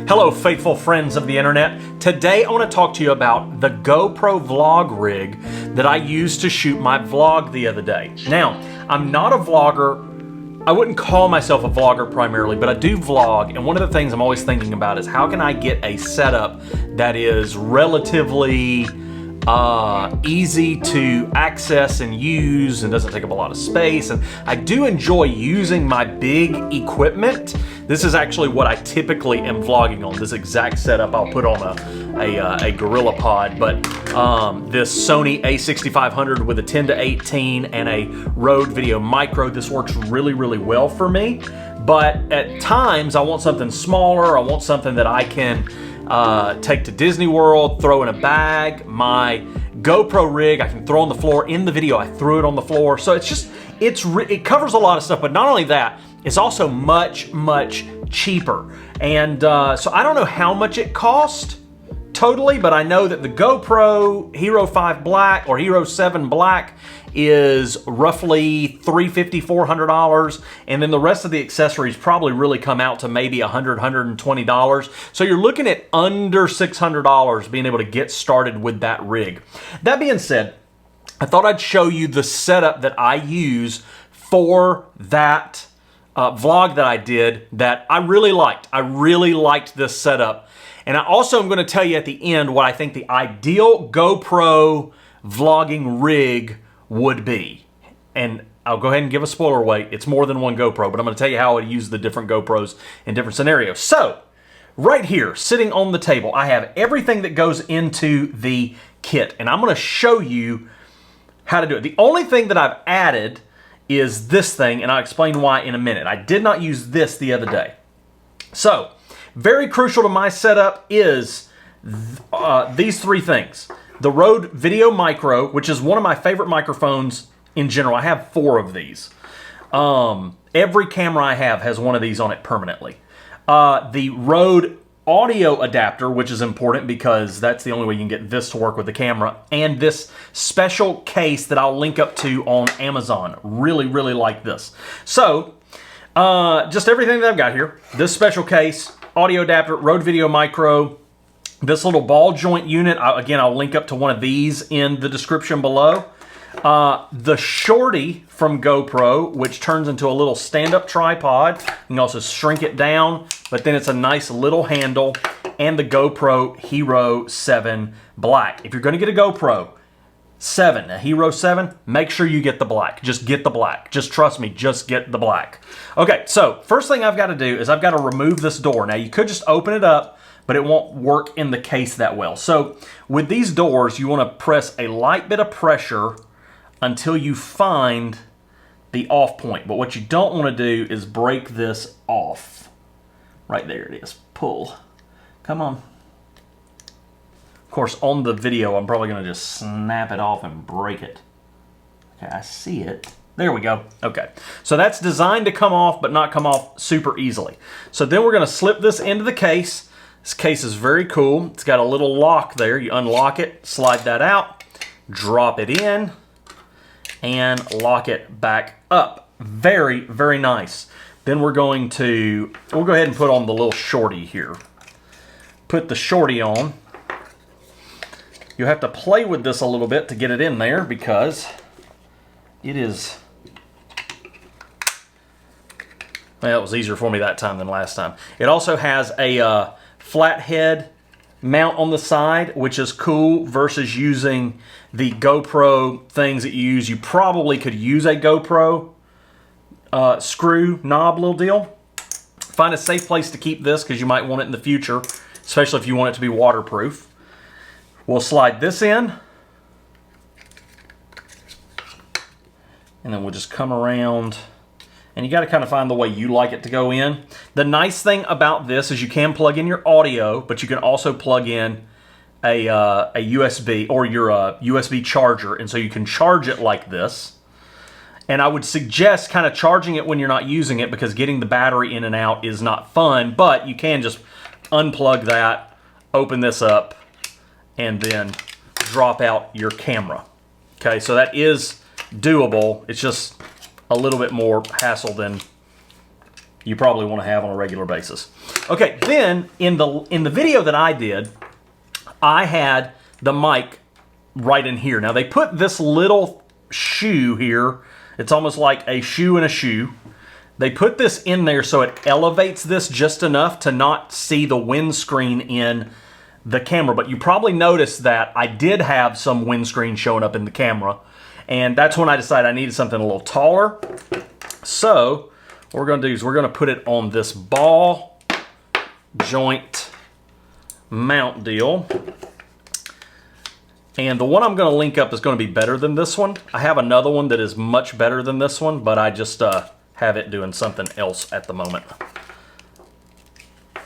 Hello, faithful friends of the internet. Today I want to talk to you about the GoPro vlog rig that I used to shoot my vlog the other day. Now, I'm not a vlogger. I wouldn't call myself a vlogger primarily, but I do vlog, and one of the things I'm always thinking about is how can I get a setup that is relatively easy to access and use and doesn't take up a lot of space. And I do enjoy using my big equipment. This is actually what I typically am vlogging on, this exact setup. I'll put on a Gorilla Pod, but this Sony a6500 with a 10-18 and a Rode Video Micro, this works really, really well for me. But at times I want something smaller. I want something that I can take to Disney World, throw in a bag. My GoPro rig I can throw on the floor. In the video I threw it on the floor. So it covers a lot of stuff, but not only that, it's also much, much cheaper. And so I don't know how much it cost totally, but I know that the GoPro Hero 5 Black or Hero 7 Black is roughly $350, $400, and then the rest of the accessories probably really come out to maybe $100, $120. So you're looking at under $600 being able to get started with that rig. That being said, I thought I'd show you the setup that I use for that vlog that I did that I really liked. I really liked this setup. And I also am going to tell you at the end what I think the ideal GoPro vlogging rig would be. And I'll go ahead and give a spoiler away. It's more than one GoPro, but I'm going to tell you how I use the different GoPros in different scenarios. So, right here, sitting on the table, I have everything that goes into the kit. And I'm going to show you how to do it. The only thing that I've added is this thing, and I'll explain why in a minute. I did not use this the other day. So, very crucial to my setup is these three things. The Rode Video Micro, which is one of my favorite microphones in general. I have 4 of these. Every camera I have has one of these on it permanently. The Rode audio adapter, which is important because that's the only way you can get this to work with the camera, and this special case that I'll link up to on Amazon. Really, really like this. So, just everything that I've got here. This special case, audio adapter, Rode Video Micro, this little ball joint unit. Again, I'll link up to one of these in the description below. The Shorty from GoPro, which turns into a little stand-up tripod. You can also shrink it down, but then it's a nice little handle. And the GoPro Hero 7 Black. If you're going to get a GoPro 7, a Hero 7, make sure you get the black. Just get the black. Just trust me, just get the black. Okay, so first thing I've got to do is I've got to remove this door. Now, you could just open it up, but it won't work in the case that well. So with these doors, you want to press a light bit of pressure until you find the off point. But what you don't want to do is break this off. Right there it is. Pull. Come on. Of course, on the video, I'm probably going to just snap it off and break it. Okay, I see it. There we go. Okay, so that's designed to come off, but not come off super easily. So then we're going to slip this into the case. This case is very cool. It's got a little lock there. You unlock it, slide that out, drop it in, and lock it back up. Very, very nice. Then we'll go ahead and put on the little Shorty here. Put the Shorty on. You have to play with this a little bit to get it in there because it is... Well, it was easier for me that time than last time. It also has a flathead mount on the side, which is cool versus using the GoPro things that you use. You probably could use a GoPro screw knob little deal. Find a safe place to keep this because you might want it in the future, especially if you want it to be waterproof. We'll slide this in, and then we'll just come around. And you got to kind of find the way you like it to go in. The nice thing about this is you can plug in your audio, but you can also plug in a USB or your USB charger, and so you can charge it like this. And I would suggest kind of charging it when you're not using it because getting the battery in and out is not fun, but you can just unplug that, open this up, and then drop out your camera. Okay, so that is doable. It's just a little bit more hassle than you probably want to have on a regular basis. Okay, then in the video that I did, I had the mic right in here. Now they put this little shoe here. It's almost like a shoe in a shoe. They put this in there so it elevates this just enough to not see the windscreen in the camera. But you probably noticed that I did have some windscreen showing up in the camera. And that's when I decided I needed something a little taller. So what we're going to do is we're going to put it on this ball joint mount deal. And the one I'm going to link up is going to be better than this one. I have another one that is much better than this one, but I just have it doing something else at the moment.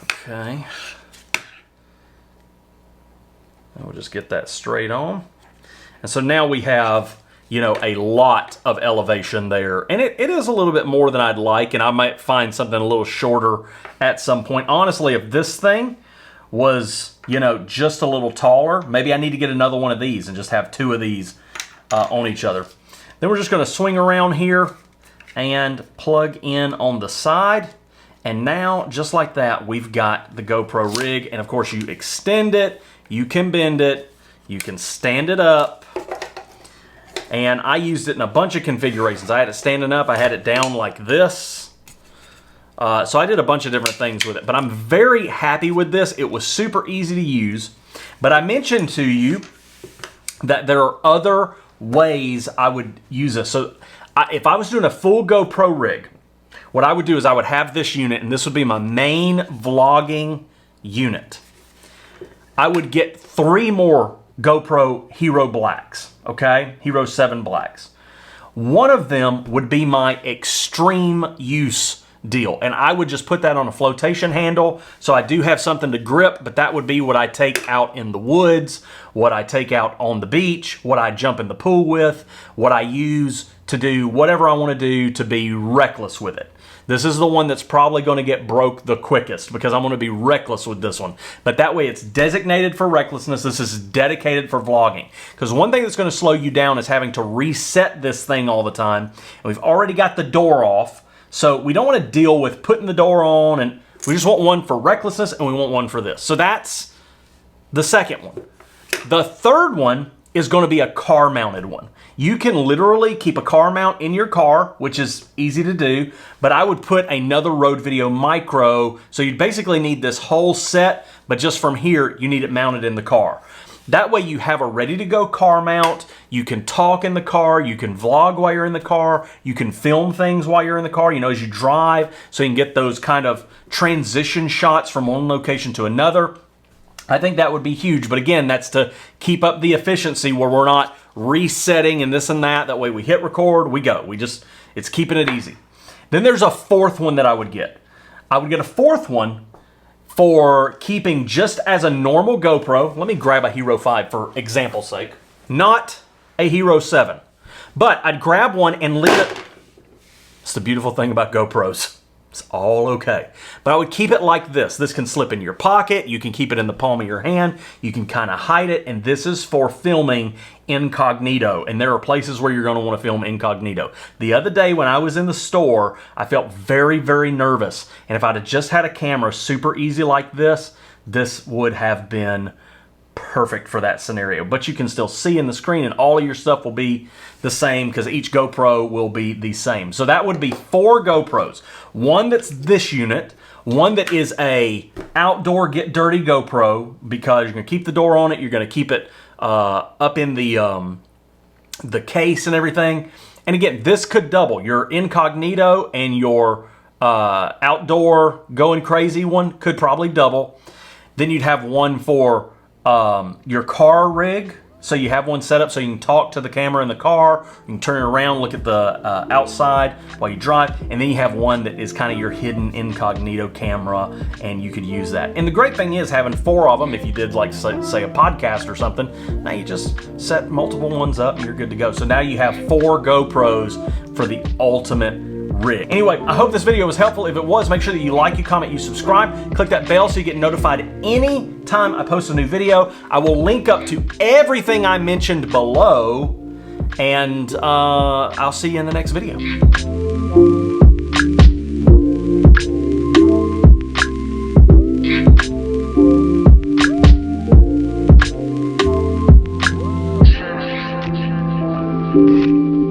Okay. And we'll just get that straight on. And so now we have, you know, a lot of elevation there. And it is a little bit more than I'd like, and I might find something a little shorter at some point. Honestly, if this thing was, you know, just a little taller, maybe I need to get another one of these and just have two of these on each other. Then we're just going to swing around here and plug in on the side. And now, just like that, we've got the GoPro rig. And of course, you extend it, you can bend it, you can stand it up. And I used it in a bunch of configurations. I had it standing up, I had it down like this. So I did a bunch of different things with it, but I'm very happy with this. It was super easy to use, but I mentioned to you that there are other ways I would use this. So if I was doing a full GoPro rig, what I would do is I would have this unit, and this would be my main vlogging unit. I would get 3 more GoPro Hero Blacks, okay? Hero 7 Blacks. One of them would be my extreme use deal, and I would just put that on a flotation handle, so I do have something to grip, but that would be what I take out in the woods, what I take out on the beach, what I jump in the pool with, what I use to do whatever I want to do to be reckless with it. This is the one that's probably going to get broke the quickest because I'm going to be reckless with this one. But that way it's designated for recklessness. This is dedicated for vlogging. Because one thing that's going to slow you down is having to reset this thing all the time. And we've already got the door off. So we don't want to deal with putting the door on, and we just want one for recklessness and we want one for this. So that's the second one. The third one is going to be a car mounted one. You can literally keep a car mount in your car, which is easy to do, but I would put another Road Video Micro. So you basically need this whole set, but just from here, you need it mounted in the car. That way you have a ready-to-go car mount. You can talk in the car. You can vlog while you're in the car. You can film things while you're in the car, you know, as you drive, so you can get those kind of transition shots from one location to another. I think that would be huge. But again, that's to keep up the efficiency where we're not resetting and this and that. That way we hit record, we go. It's keeping it easy. Then there's a fourth one that I would get. I would get a fourth one for keeping just as a normal GoPro. Let me grab a Hero 5 for example's sake. Not a Hero 7. But I'd grab one and leave it. It's the beautiful thing about GoPros. It's all okay. But I would keep it like this. This can slip in your pocket. You can keep it in the palm of your hand. You can kind of hide it. And this is for filming incognito. And there are places where you're going to want to film incognito. The other day when I was in the store, I felt very, very nervous. And if I'd have just had a camera super easy like this, this would have been perfect for that scenario. But you can still see in the screen, and all of your stuff will be the same because each GoPro will be the same. So that would be 4 GoPros. One that's this unit, one that is a outdoor get dirty GoPro because you're going to keep the door on it, you're going to keep it up in the case and everything. And again, this could double. Your incognito and your outdoor going crazy one could probably double. Then you'd have one for your car rig. So you have one set up so you can talk to the camera in the car, you can turn it around, look at the outside while you drive, and then you have one that is kind of your hidden incognito camera, and you could use that. And the great thing is having 4 of them, if you did like say a podcast or something, now you just set multiple ones up and you're good to go. So now you have 4 GoPros for the ultimate rig. Anyway, I hope this video was helpful. If it was, make sure that you like, you comment, you subscribe. Click that bell so you get notified any time I post a new video. I will link up to everything I mentioned below, and I'll see you in the next video. it.